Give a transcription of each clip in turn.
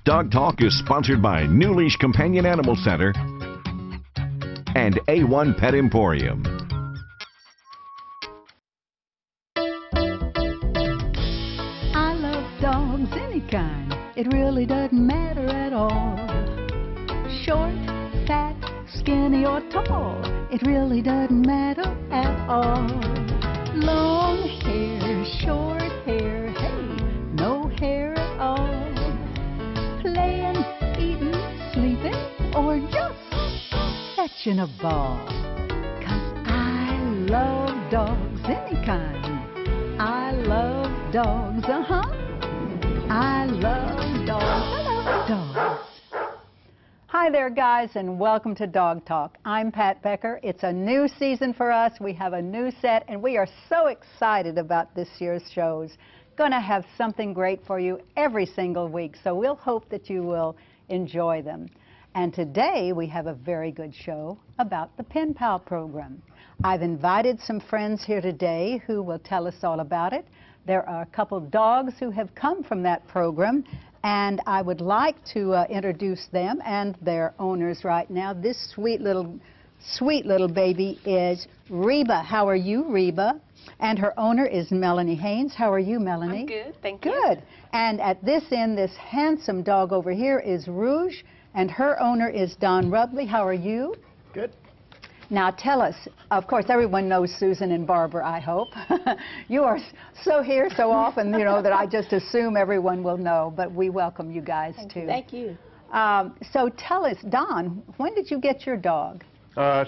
Dog Talk is sponsored by New Leash Companion Animal Center and A1 Pet Emporium. I love dogs any kind. It really doesn't matter at all. Short, fat, skinny or tall. It really doesn't matter at all. Long hair, short hair, hey, no hair at all. Playing, eating, sleeping, or just catching a ball. 'Cause I love dogs any kind. I love dogs, I love dogs. I love dogs. Hi there, guys, and welcome to Dog Talk. I'm Pat Becker. It's a new season for us. We have a new set, and we are so excited about this year's shows. Going to have something great for you every single week, so we'll hope that you will enjoy them. And today we have a very good show about the Pen Pal program. I've invited some friends here today who will tell us all about it. There are a couple dogs who have come from that program, and I would like to introduce them and their owners right now. This sweet little baby is Reba. How are you, Reba? And her owner is Melanie Haynes. How are you, Melanie? I'm good, thank you. Good. And at this end, this handsome dog over here is Rouge, and her owner is Don Rubley. How are you? Good. Now tell us, of course everyone knows Susan and Barbara, I hope. You are so here so often, you know, that I just assume everyone will know, but we welcome you guys too. Thank you. So tell us, Don, when did you get your dog?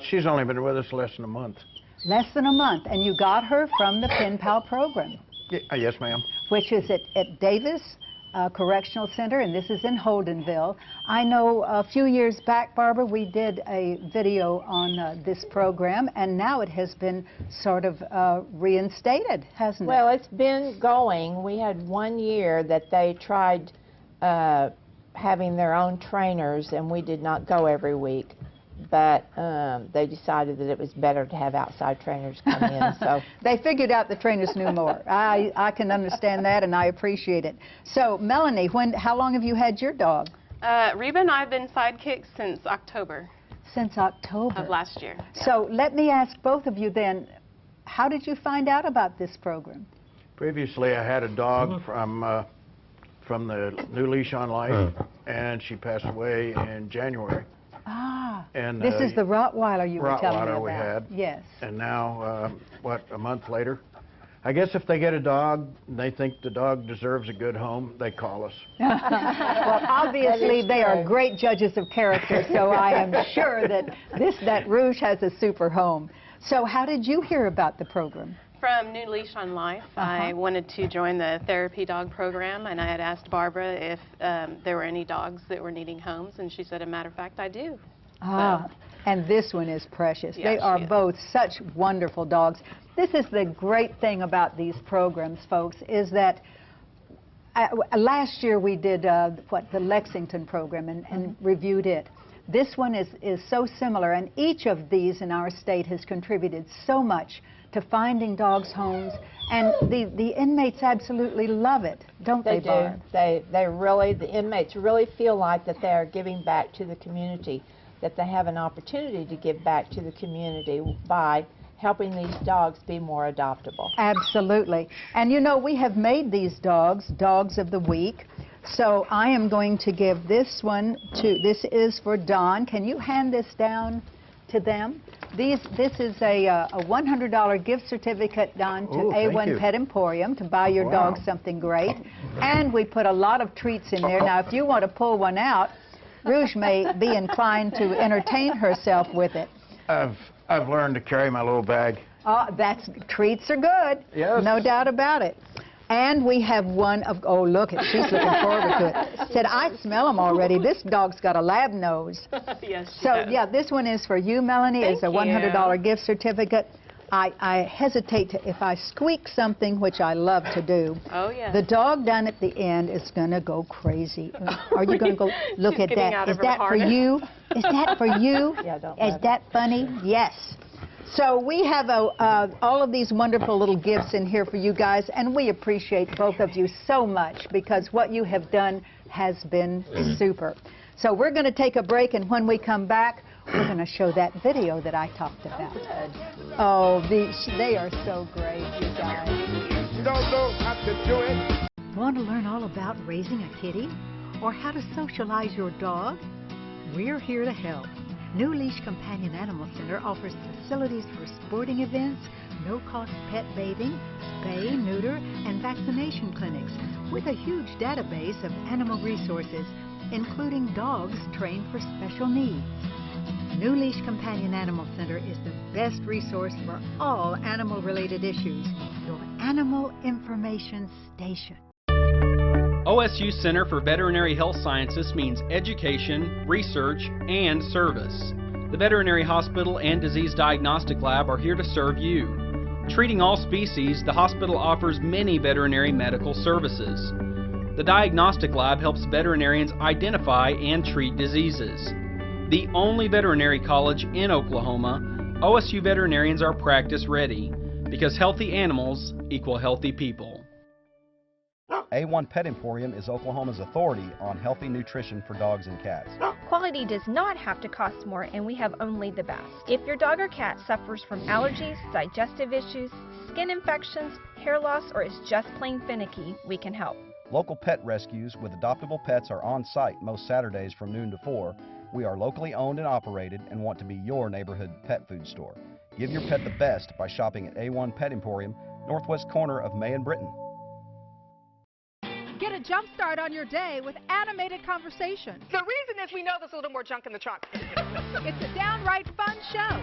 She's only been with us less than a month. Less than a month, and you got her from the Pen Pal program. Yes, ma'am. Which is at Davis Correctional Center, and this is in Holdenville. I know a few years back, Barbara, we did a video on this program, and now it has been sort of reinstated, hasn't it? Well, it's been going. We had 1 year that they tried having their own trainers, and we did not go every week. But they decided that it was better to have outside trainers come in. So they figured out the trainers knew more. I can understand that, and I appreciate it. So, Melanie, how long have you had your dog? Reba and I have been sidekicks since October. Since October of last year. Yeah. So let me ask both of you then, how did you find out about this program? Previously, I had a dog from the New Leash on Life, and she passed away in January. Ah, and this is the Rottweiler you were telling me about. Rottweiler we had. Yes. And now, a month later, I guess if they get a dog, they think the dog deserves a good home, they call us. Well, obviously they are great judges of character, so I am sure that Rouge has a super home. So how did you hear about the program? From New Leash on Life. I wanted to join the therapy dog program, and I had asked Barbara if there were any dogs that were needing homes, and she said, as a matter of fact, I do. Ah, so. And this one is precious. Yeah, they are both such wonderful dogs. This is the great thing about these programs, folks, is that last year we did the Lexington program and reviewed it. This one is so similar, and each of these in our state has contributed so much to finding dogs homes, and the inmates absolutely love it, don't they, Barb? They really, the inmates really feel like that they are giving back to the community, that they have an opportunity to give back to the community by helping these dogs be more adoptable. Absolutely. And you know, we have made these dogs of the week. So I am going to give this one this is for Don. Can you hand this down to them? This is a $100 gift certificate, Don, to A1 Pet Emporium to buy your dog something great. And we put a lot of treats in there. Now, if you want to pull one out, Rouge may be inclined to entertain herself with it. I've learned to carry my little bag. Oh, treats are good. Yes. No doubt about it. And we have one of, oh, look, she's looking forward to it. Said, I smell them already. This dog's got a lab nose. Yes, so, yeah, this one is for you, Melanie. It's a $100 gift certificate. I hesitate to, if I squeak something, which I love to do, the dog down at the end is going to go crazy. Are you going to go, look at that? Is that for you? Is that for you? Yeah, don't Is that funny? Yes. So we have all of these wonderful little gifts in here for you guys, and we appreciate both of you so much because what you have done has been super. So we're going to take a break, and when we come back, we're going to show that video that I talked about. Oh, they are so great, you guys. You don't know how to do it. Want to learn all about raising a kitty or how to socialize your dog? We're here to help. New Leash Companion Animal Center offers facilities for sporting events, no-cost pet bathing, spay, neuter, and vaccination clinics with a huge database of animal resources, including dogs trained for special needs. New Leash Companion Animal Center is the best resource for all animal-related issues. Your animal information station. OSU Center for Veterinary Health Sciences means education, research, and service. The Veterinary Hospital and Disease Diagnostic Lab are here to serve you. Treating all species, the hospital offers many veterinary medical services. The Diagnostic Lab helps veterinarians identify and treat diseases. The only veterinary college in Oklahoma, OSU veterinarians are practice ready because healthy animals equal healthy people. A1 Pet Emporium is Oklahoma's authority on healthy nutrition for dogs and cats. Quality does not have to cost more, and we have only the best. If your dog or cat suffers from allergies, digestive issues, skin infections, hair loss, or is just plain finicky, we can help. Local pet rescues with adoptable pets are on site most Saturdays from noon to 4. We are locally owned and operated and want to be your neighborhood pet food store. Give your pet the best by shopping at A1 Pet Emporium, northwest corner of May and Britton. Get a jump start on your day with animated conversation. The reason is we know there's a little more junk in the trunk. It's a downright fun show.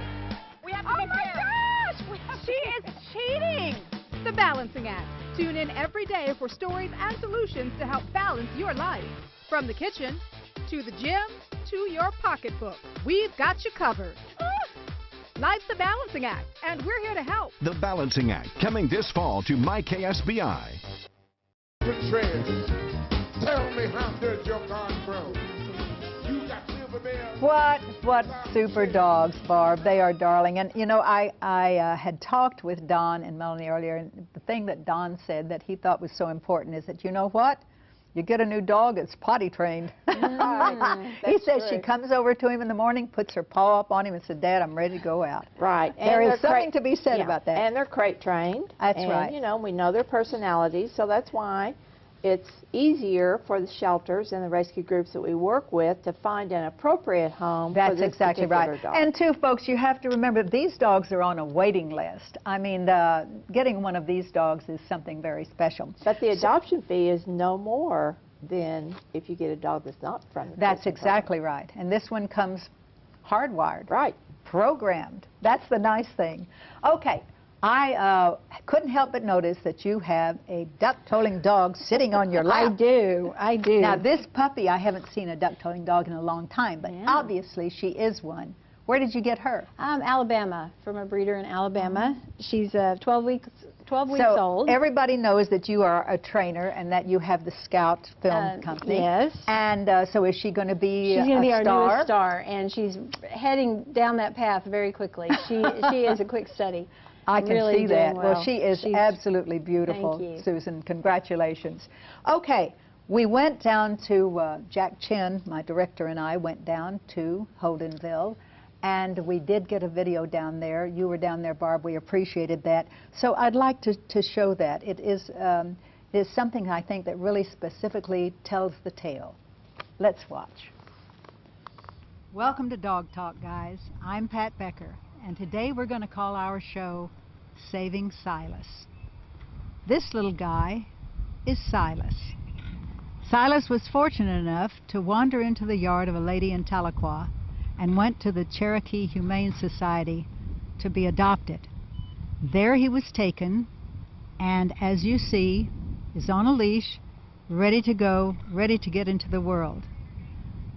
We have to be fair. Gosh! She is cheating! The Balancing Act. Tune in every day for stories and solutions to help balance your life. From the kitchen, to the gym, to your pocketbook. We've got you covered. Life's the Balancing Act, and we're here to help. The Balancing Act, coming this fall to MyKSBI. Tell me, how does your garden grow? You got silver bells. What super dogs, Barb. They are darling. And you know, I had talked with Don and Melanie earlier, and the thing that Don said that he thought was so important is that, you know what? You get a new dog that's potty trained. He says she comes over to him in the morning, puts her paw up on him and said, Dad, I'm ready to go out. Right. There is something to be said about that. And they're crate trained. That's and, right. You know, we know their personalities, so that's why it's easier for the shelters and the rescue groups that we work with to find an appropriate home for this exactly particular right. dog. And too, folks, you have to remember these dogs are on a waiting list. I mean, getting one of these dogs is something very special. But the adoption fee is no more than if you get a dog that's not from the That's exactly right. And this one comes hardwired. Right. Programmed. That's the nice thing. Okay. I couldn't help but notice that you have a duck-toting dog sitting on your lap. I do. Now, this puppy, I haven't seen a duck-toting dog in a long time, but obviously she is one. Where did you get her? Alabama, from a breeder in Alabama. She's 12 weeks old. So everybody knows that you are a trainer and that you have the Scout Film Company. Yes. And so is she going to be She's going to be our star? newest star, and she's heading down that path very quickly. She is a quick study. I can really see that. Well, she is absolutely beautiful, Thank you. Susan. Congratulations. Okay, we went down to, Jack Chin, my director, and I went down to Holdenville, and we did get a video down there. You were down there, Barb. We appreciated that. So I'd like to show that. It is something I think that really specifically tells the tale. Let's watch. Welcome to Dog Talk, guys. I'm Pat Becker. And today we're going to call our show Saving Silas. This little guy is Silas. Silas was fortunate enough to wander into the yard of a lady in Tahlequah and went to the Cherokee Humane Society to be adopted. There he was taken, and as you see, is on a leash, ready to go, ready to get into the world.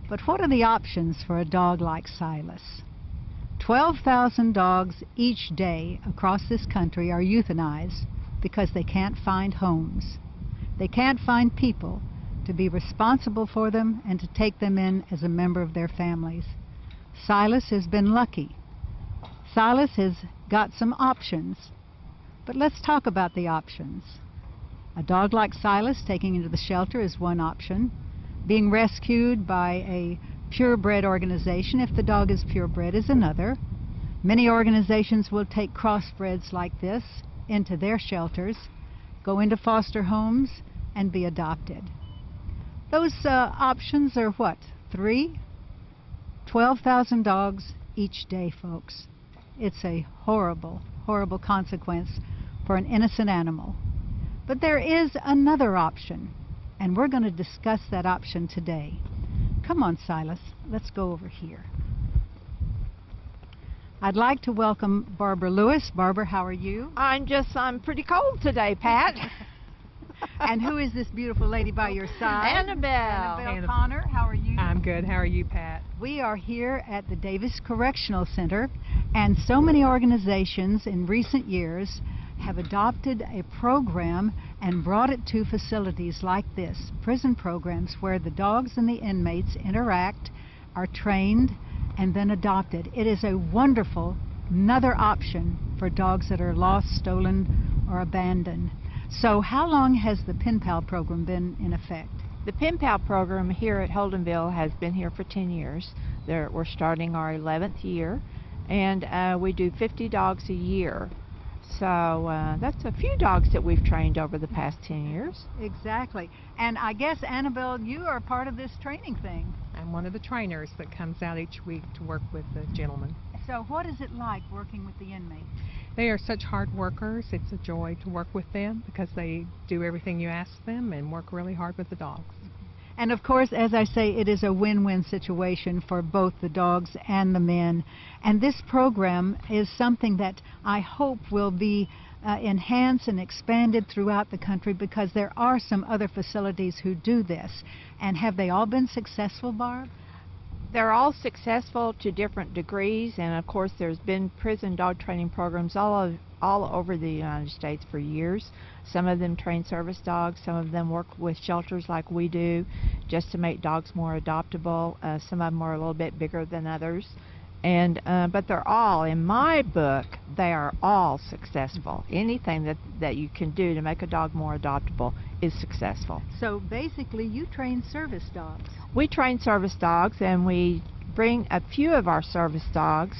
But what are the options for a dog like Silas? 12,000 dogs each day across this country are euthanized because they can't find homes. They can't find people to be responsible for them and to take them in as a member of their families. Silas has been lucky. Silas has got some options, but let's talk about the options. A dog like Silas taking into the shelter is one option. Being rescued by a purebred organization, if the dog is purebred, is another. Many organizations will take crossbreds like this into their shelters, go into foster homes, and be adopted. Those options are what? 3? 12,000 dogs each day, folks. It's a horrible, horrible consequence for an innocent animal. But there is another option, and we're going to discuss that option today. Come on, Silas, let's go over here. I'd like to welcome Barbara Lewis. Barbara, how are you? I'm pretty cold today, Pat. And who is this beautiful lady by your side? Annabelle. Connor, how are you? I'm good. How are you, Pat? We are here at the Davis Correctional Center, and so many organizations in recent years have adopted a program and brought it to facilities like this, prison programs where the dogs and the inmates interact, are trained, and then adopted. It is a wonderful, another option for dogs that are lost, stolen, or abandoned. So how long has the Pen Pal program been in effect? The Pen Pal program here at Holdenville has been here for 10 years. We're starting our 11th year, and we do 50 dogs a year. So that's a few dogs that we've trained over the past 10 years. Exactly. And I guess, Annabelle, you are part of this training thing. I'm one of the trainers that comes out each week to work with the gentlemen. So what is it like working with the inmates? They are such hard workers. It's a joy to work with them because they do everything you ask them and work really hard with the dogs. And of course, as I say, it is a win-win situation for both the dogs and the men. And this program is something that I hope will be enhanced and expanded throughout the country, because there are some other facilities who do this. And have they all been successful, Barb? They're all successful to different degrees, and of course there's been prison dog training programs all over the United States for years. Some of them train service dogs, some of them work with shelters like we do, just to make dogs more adoptable. Some of them are a little bit bigger than others. But they're all, in my book, they are all successful. Anything that you can do to make a dog more adoptable is successful. So basically you train service dogs. We train service dogs, and we bring a few of our service dogs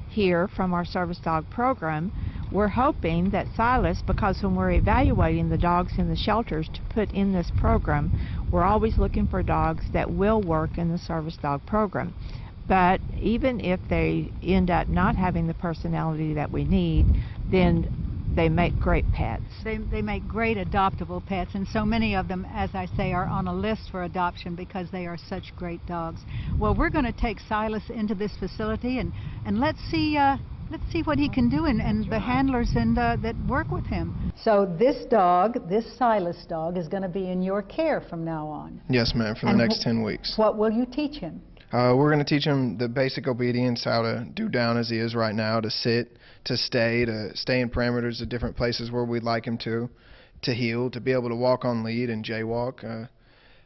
here from our service dog program. We're hoping that Silas, because when we're evaluating the dogs in the shelters to put in this program, we're always looking for dogs that will work in the service dog program. But even if they end up not having the personality that we need, then they make great pets. They make great adoptable pets, and so many of them, as I say, are on a list for adoption because they are such great dogs. Well, we're going to take Silas into this facility, and let's see what he can do, and the handlers that work with him. So this dog, this Silas dog, is going to be in your care from now on. Yes, ma'am, for the next 10 weeks. What will you teach him? We're going to teach him the basic obedience, how to do down as he is right now, to sit, to stay in parameters of different places where we'd like him to heel, to be able to walk on lead and jaywalk.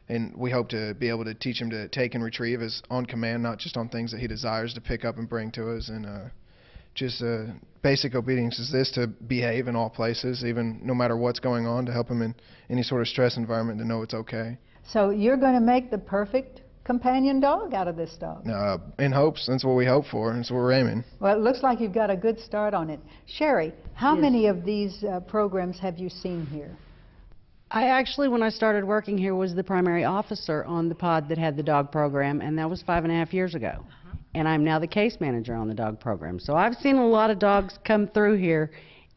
And we hope to be able to teach him to take and retrieve as on command, not just on things that he desires to pick up and bring to us. And just basic obedience is this, to behave in all places, even no matter what's going on, to help him in any sort of stress environment to know it's okay. So you're going to make the perfect companion dog out of this dog? In hopes. That's what we hope for. That's what we're aiming. Well, it looks like you've got a good start on it. Sherry, how many of these programs have you seen here? I actually, when I started working here, was the primary officer on the pod that had the dog program, and that was 5.5 years ago. And I'm now the case manager on the dog program. So I've seen a lot of dogs come through here,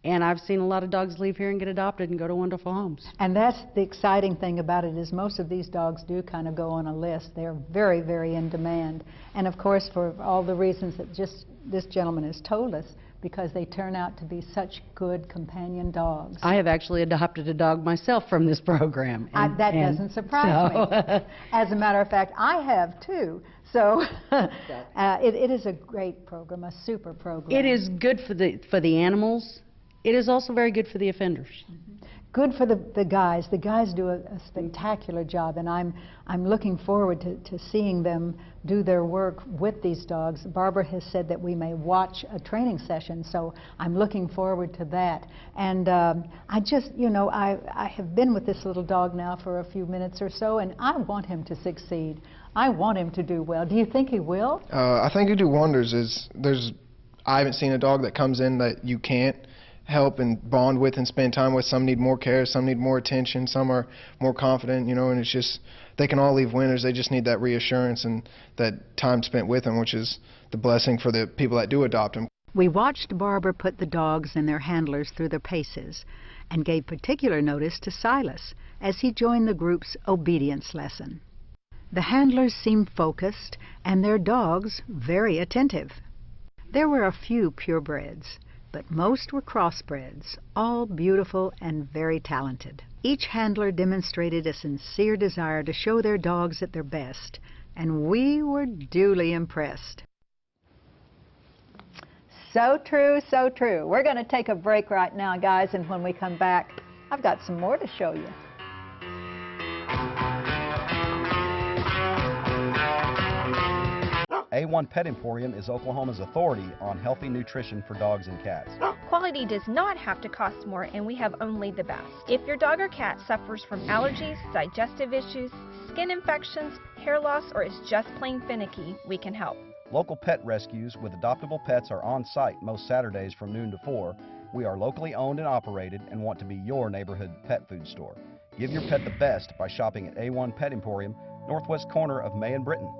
and I've seen a lot of dogs leave here and get adopted and go to wonderful homes. And that's the exciting thing about it, is most of these dogs do kind of go on a list. They're very, very in demand. And of course, for all the reasons that just this gentleman has told us, because they turn out to be such good companion dogs. I have actually adopted a dog myself from this program. That doesn't surprise me. As a matter of fact, I have too. So it is a great program, a super program. It is good for the animals. It is also very good for the offenders. good for the guys. The guys do a spectacular job, and I'm looking forward to seeing them do their work with these dogs. Barbara has said that we may watch a training session, so I'm looking forward to that. And I just, you know, I have been with this little dog now for a few minutes or so, and I want him to succeed. I want him to do well. Do you think he will? I think he'll do wonders. I haven't seen a dog that comes in that you can't help and bond with and spend time with. Some need more care, some need more attention, some are more confident, you know, and it's just, they can all leave winners. They just need that reassurance and that time spent with them, which is the blessing for the people that do adopt them. We watched Barbara put the dogs and their handlers through their paces and gave particular notice to Silas as he joined the group's obedience lesson. The handlers seemed focused and their dogs very attentive. There were a few purebreds, but most were crossbreds, all beautiful and very talented. Each handler demonstrated a sincere desire to show their dogs at their best, and we were duly impressed. So true, so true. We're going to take a break right now, guys, and when we come back, I've got some more to show you. A1 Pet Emporium is Oklahoma's authority on healthy nutrition for dogs and cats. Quality does not have to cost more, and we have only the best. If your dog or cat suffers from allergies, digestive issues, skin infections, hair loss, or is just plain finicky, we can help. Local pet rescues with adoptable pets are on site most Saturdays from noon to 4. We are locally owned and operated and want to be your neighborhood pet food store. Give your pet the best by shopping at A1 Pet Emporium, northwest corner of May and Britton.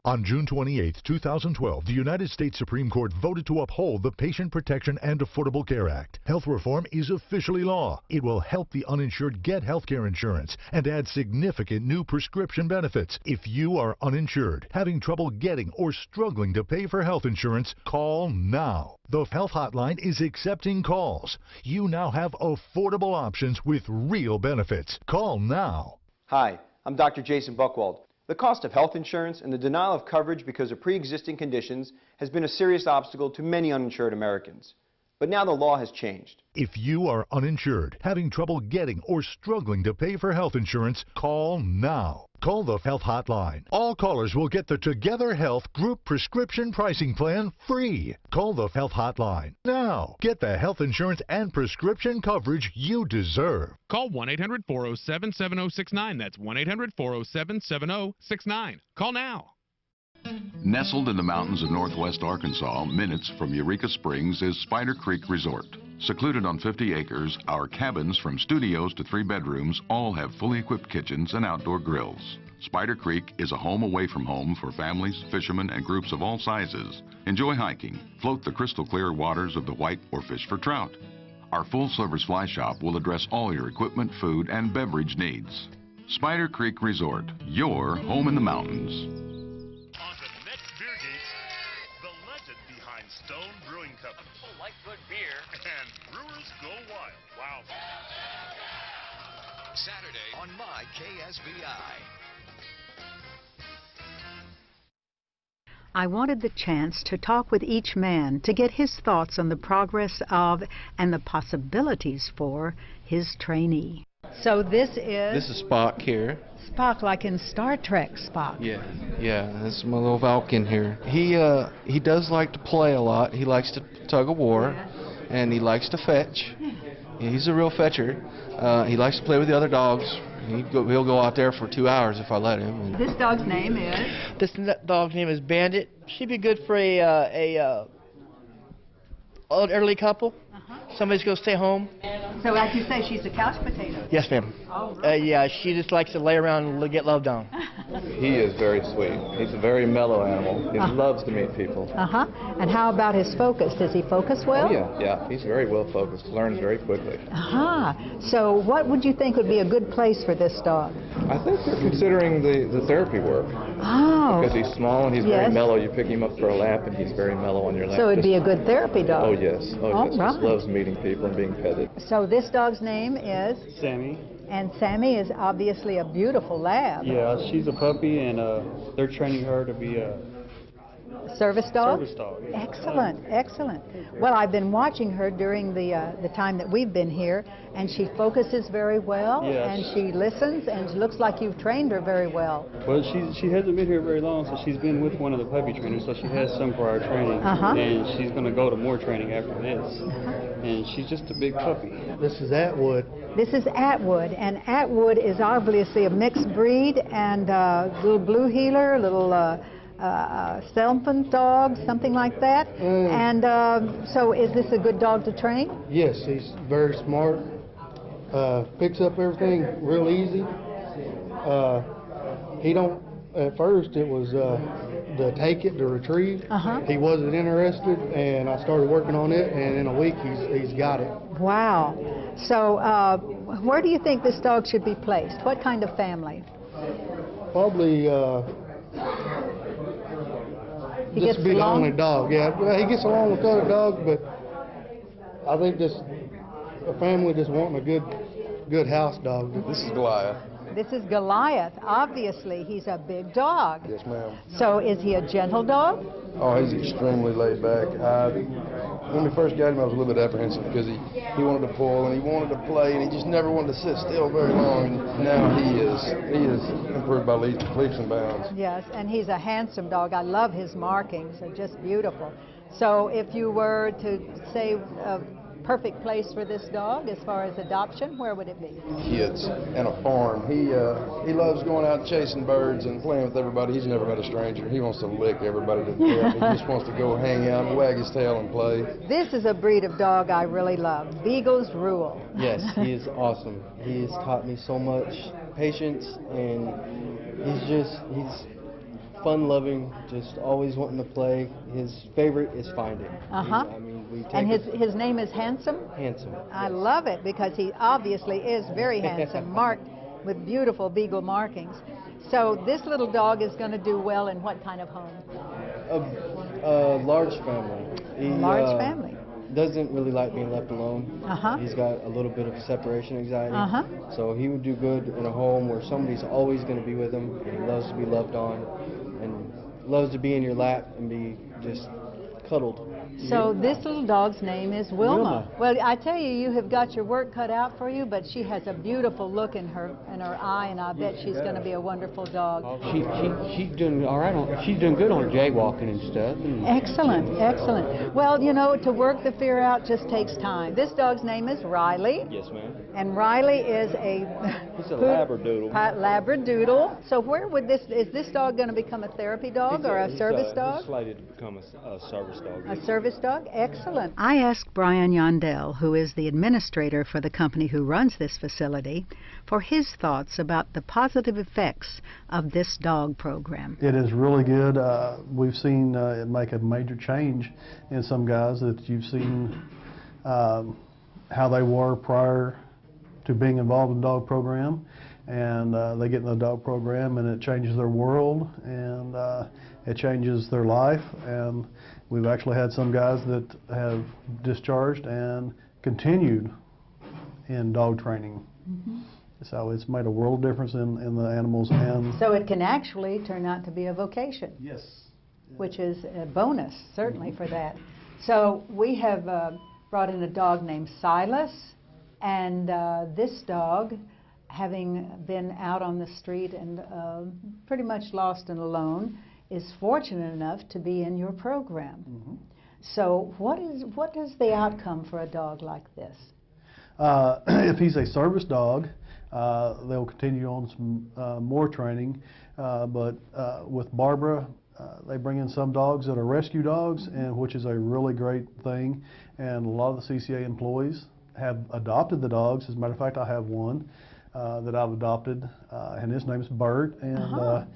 On June 28, 2012, the United States Supreme Court voted to uphold the Patient Protection and Affordable Care Act. Health reform is officially law. It will help the uninsured get health care insurance and add significant new prescription benefits. If you are uninsured, having trouble getting or struggling to pay for health insurance, call now. The Health Hotline is accepting calls. You now have affordable options with real benefits. Call now. Hi, I'm Dr. Jason Buchwald. The cost of health insurance and the denial of coverage because of pre-existing conditions has been a serious obstacle to many uninsured Americans. But now the law has changed. If you are uninsured, having trouble getting or struggling to pay for health insurance, call now. Call the Health Hotline. All callers will get the Together Health Group Prescription Pricing Plan free. Call the Health Hotline now. Get the health insurance and prescription coverage you deserve. Call 1-800-407-7069. That's 1-800-407-7069. Call now. Nestled in the mountains of northwest Arkansas, minutes from Eureka Springs, is Spider Creek Resort. Secluded on 50 acres, our cabins from studios to 3 bedrooms all have fully equipped kitchens and outdoor grills. Spider Creek is a home away from home for families, fishermen, and groups of all sizes. Enjoy hiking, float the crystal clear waters of the White, or fish for trout. Our full-service fly shop will address all your equipment, food, and beverage needs. Spider Creek Resort, your home in the mountains. Stone Brewing Company. People like good beer. And brewers go wild. Wow. Saturday on My KSBI. I wanted the chance to talk with each man to get his thoughts on the progress of and the possibilities for his trainee. So this is Spock here. Spock, like in Star Trek Spock. Yeah, that's my little Vulcan here. He does like to play a lot. He likes to tug of war, and he likes to fetch. He's a real fetcher. He likes to play with the other dogs. He'll go out there for 2 hours if I let him. This dog's name is? This dog's name is Bandit. She'd be good for a elderly couple. Somebody's going to stay home. So like you say, she's a couch potato. Yes, ma'am. Oh, really? Yeah, she just likes to lay around and get loved on. He is very sweet. He's a very mellow animal. He loves to meet people. And how about his focus? Does he focus well? Oh, yeah. He's very well focused. Learns very quickly. So what would you think would be a good place for this dog? I think they're considering the therapy work. Oh. Because he's small and he's very mellow. You pick him up for a lap and he's very mellow on your lap. So it'd be a good therapy dog. Oh, yes. Oh, yes. Right. He loves meeting people and being petted. So this dog's name is? Sammy. And Sammy is obviously a beautiful lab. Yeah, she's a puppy, and they're training her to be Service dog? Service dog, yeah. Excellent, excellent. Well, I've been watching her during the time that we've been here, and she focuses very well, Yes. and she listens, and it looks like you've trained her very well. Well, she hasn't been here very long, so she's been with one of the puppy trainers, so she has some prior training. And she's going to go to more training after this. And she's just a big puppy. This is Atwood. This is Atwood, and Atwood is obviously a mixed breed, and little blue heeler, little Stelpen dog, something like that. And so is this a good dog to train? Yes, he's very smart. Picks up everything real easy. He don't. At first, it was the take it, the retrieve. He wasn't interested, and I started working on it, and in a week he's got it. Wow. So where do you think this dog should be placed? What kind of family? Probably He this gets would be along? the only dog. Yeah, well, he gets along with other dogs, but I think a family just wanting a good house dog. This is Goliath. This is Goliath. Obviously, he's a big dog. Yes, ma'am. So is he a gentle dog? Oh, he's extremely laid back. When we first got him, I was a little bit apprehensive because he wanted to pull and he wanted to play and he just never wanted to sit still very long. And now he is improved by leaps and bounds. Yes, and he's a handsome dog. I love his markings. They're just beautiful. So if you were to say a perfect place for this dog as far as adoption, where would it be? Kids and a farm. He loves going out chasing birds and playing with everybody. He's never met a stranger. He wants to lick everybody to death. He just wants to go hang out and wag his tail and play. This is a breed of dog I really love. Beagles rule. Yes, he is awesome. He has taught me so much patience, and he's fun-loving, just always wanting to play. His favorite is finding. We take And his name is Handsome? Handsome. I love it because he obviously is very handsome, marked with beautiful beagle markings. So this little dog is going to do well in what kind of home? A large family. Large family. Doesn't really like being left alone. He's got a little bit of separation anxiety. So he would do good in a home where somebody's always going to be with him, and he loves to be loved on, and loves to be in your lap and be just cuddled. So this little dog's name is Wilma. Well, I tell you, you have got your work cut out for you, but she has a beautiful look in her eye, and I bet she's going to be a wonderful dog. She's doing all right. She's doing good on her jaywalking and stuff. Excellent, excellent. Well, you know, to work the fear out just takes time. This dog's name is Riley. Yes, ma'am. And Riley is He's a Labradoodle. Labradoodle. So where would is this dog going to become a therapy dog or a service dog? He's slated to become a service dog. A service dog? Excellent. I asked Brian Yondell, who is the administrator for the company who runs this facility, for his thoughts about the positive effects of this dog program. It is really good. We've seen it make a major change in some guys that you've seen how they were prior to being involved in the dog program, and they get in the dog program and it changes their world and it changes their life. And we've actually had some guys that have discharged and continued in dog training. So it's made a world of difference in the animals. And so it can actually turn out to be a vocation. Yes. Which is a bonus, certainly, for that. So we have brought in a dog named Silas, and this dog, having been out on the street and pretty much lost and alone, is fortunate enough to be in your program. So what is the outcome for a dog like this? If he's a service dog, they'll continue on some more training, but with Barbara, they bring in some dogs that are rescue dogs, and which is a really great thing, and a lot of the CCA employees have adopted the dogs. As a matter of fact, I have one that I've adopted, and his name is Bert. And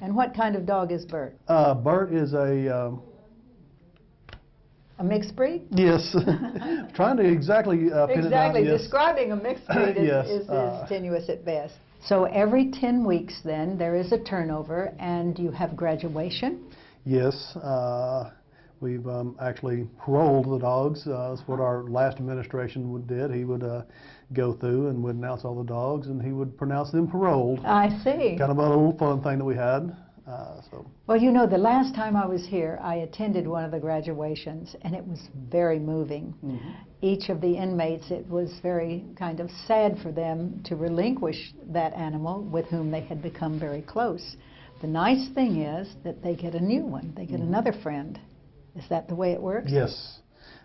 and what kind of dog is Bert? Bert is a mixed breed? Yes. Trying to exactly pin it down. Exactly. Yes. Describing a mixed breed Yes, is tenuous at best. So every 10 weeks then there is a turnover, and you have graduation? Yes. We've actually paroled the dogs. That's what our last administration did. He would go through and would announce all the dogs, and he would pronounce them paroled. I see. Kind of a little fun thing that we had. Well, you know, the last time I was here, I attended one of the graduations, and it was very moving. Mm-hmm. Each of the inmates, it was very kind of sad for them to relinquish that animal with whom they had become very close. The nice thing is that they get a new one. They get another friend. Is that the way it works? Yes.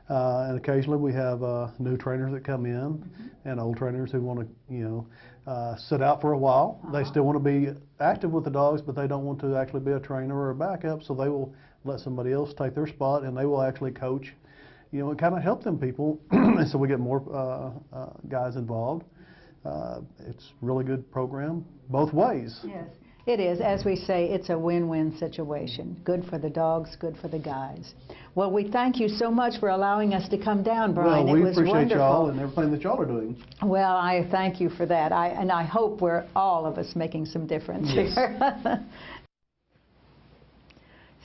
And occasionally we have new trainers that come in and old trainers who want to, sit out for a while. They still want to be active with the dogs, but they don't want to actually be a trainer or a backup, so they will let somebody else take their spot, and they will actually coach, and kind of help them people. And so we get more guys involved. It's a really good program both ways. Yes. It is. As we say, it's a win-win situation. Good for the dogs, good for the guys. Well, we thank you so much for allowing us to come down, Brian. Well, we it was appreciate wonderful. y'all and everything that y'all are doing. Well, I thank you for that. And I hope we're all of us making some difference Yes. here.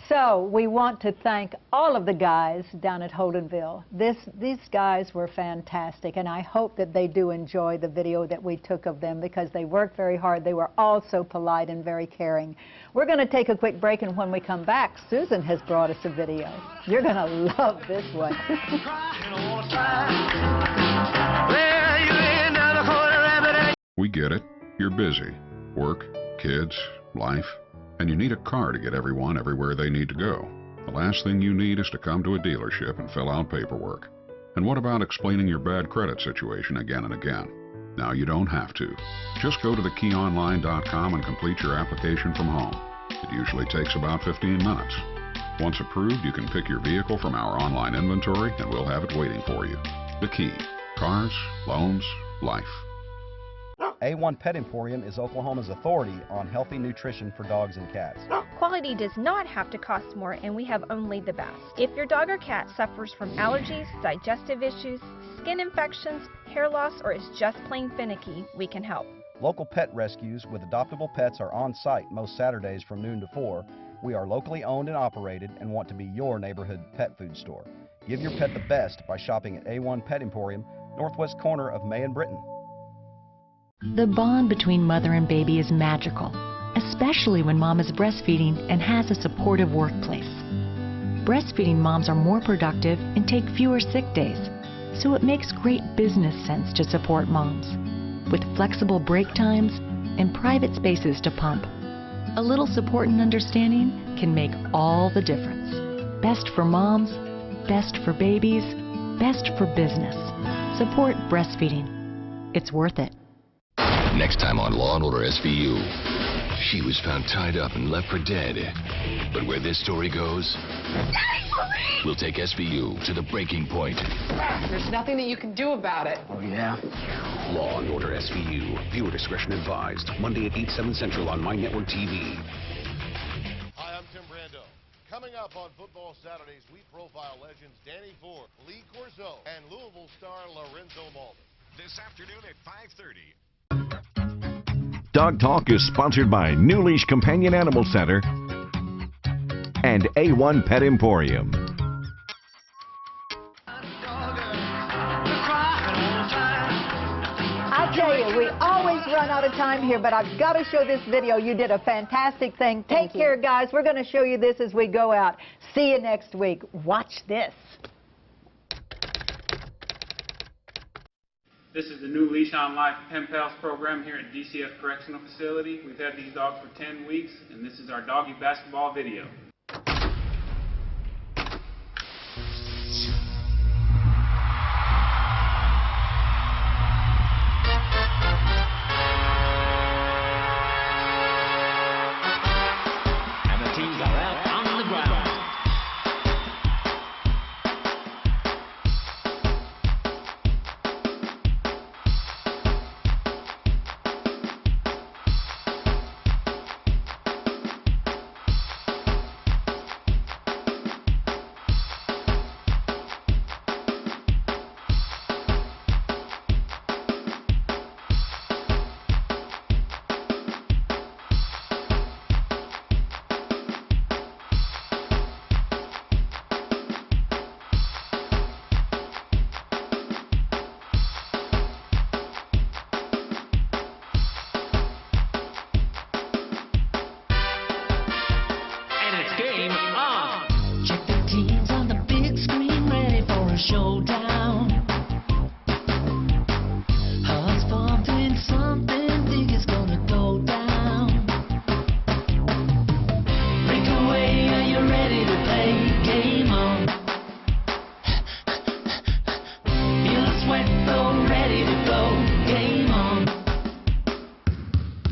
So we want to thank all of the guys down at Holdenville. These guys were fantastic, and I hope that they do enjoy the video that we took of them because they worked very hard. They were all so polite and very caring. We're going to take a quick break, and when we come back, Susan has brought us a video. You're going to love this one. We get it. You're busy. Work, kids, life. And you need a car to get everyone everywhere they need to go. The last thing you need is to come to a dealership and fill out paperwork. And what about explaining your bad credit situation again and again? Now you don't have to. Just go to thekeyonline.com and complete your application from home. It usually takes about 15 minutes. Once approved, you can pick your vehicle from our online inventory and we'll have it waiting for you. The Key. Cars, loans, life. A1 Pet Emporium is Oklahoma's authority on healthy nutrition for dogs and cats. Quality does not have to cost more, and we have only the best. If your dog or cat suffers from allergies, digestive issues, skin infections, hair loss, or is just plain finicky, we can help. Local pet rescues with adoptable pets are on site most Saturdays from noon to 4. We are locally owned and operated and want to be your neighborhood pet food store. Give your pet the best by shopping at A1 Pet Emporium, northwest corner of May and Britton. The bond between mother and baby is magical, especially when mom is breastfeeding and has a supportive workplace. Breastfeeding moms are more productive and take fewer sick days, so it makes great business sense to support moms. With flexible break times and private spaces to pump, a little support and understanding can make all the difference. Best for moms, best for babies, best for business. Support breastfeeding. It's worth it. Next time on Law & Order SVU, she was found tied up and left for dead. But where this story goes, we'll take SVU to the breaking point. There's nothing that you can do about it. Oh, yeah? Law & Order SVU. Viewer discretion advised. Monday at 8, 7 Central on My Network TV. Hi, I'm Tim Brando. Coming up on Football Saturdays, we profile legends Danny Ford, Lee Corso, and Louisville star Lorenzo Malden. This afternoon at 5:30. Dog Talk is sponsored by New Leash Companion Animal Center and A1 Pet Emporium. I tell you, we always run out of time here, but I've got to show this video. You did a fantastic thing. Take care, guys. We're going to show you this as we go out. See you next week. Watch this. This is the new Leash on Life Pen Pals program here at DCF Correctional Facility. We've had these dogs for 10 weeks, and this is our doggy basketball video.